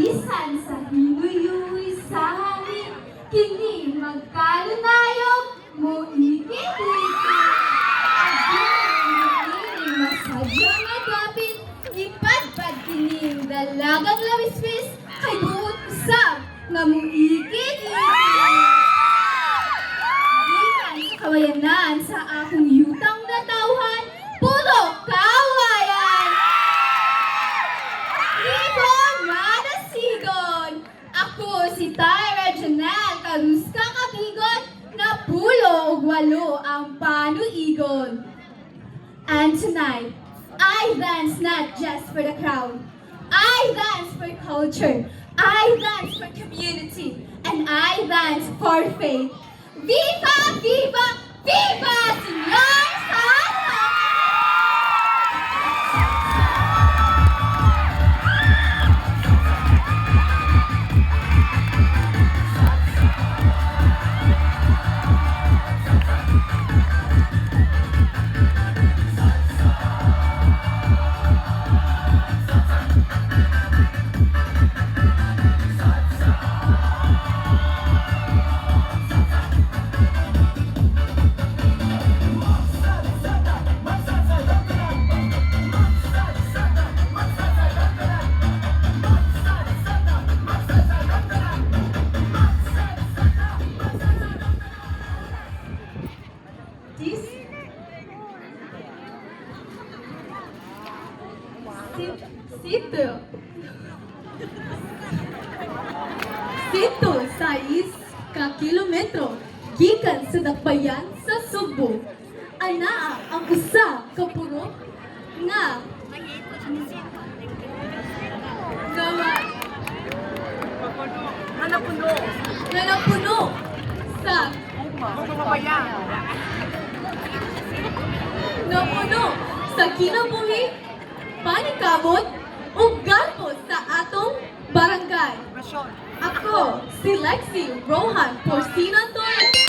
bisan sa hinuyuy sa hangin, kini magkalunayog, muikit-ikit. Agin masadya nga dapit, ipadpad kining dalagang lawiswis, kay buot usab nga muikit-ikit. Gikan sa kawayanan sa akong yutang na tawhan, puro kawayan! Ibon manasigon! Ako si Tyra Janelle, karuska kabigon, na pulo ug walo ang panuigon. And tonight, I dance not just for the crowd. I dance for culture. I dance for community. And I dance for faith. Viva! Viva! Viva! Señor Santo! Sito. Sito, 6 ka kilometro gikan sa dakbayan sa Subo. Anaa ang usa ka puro nga napuno sa napuno sa kinabuhi, panikabot ug galpos sa atong barangay. Ako si Lexi Rohan Porcino Torres.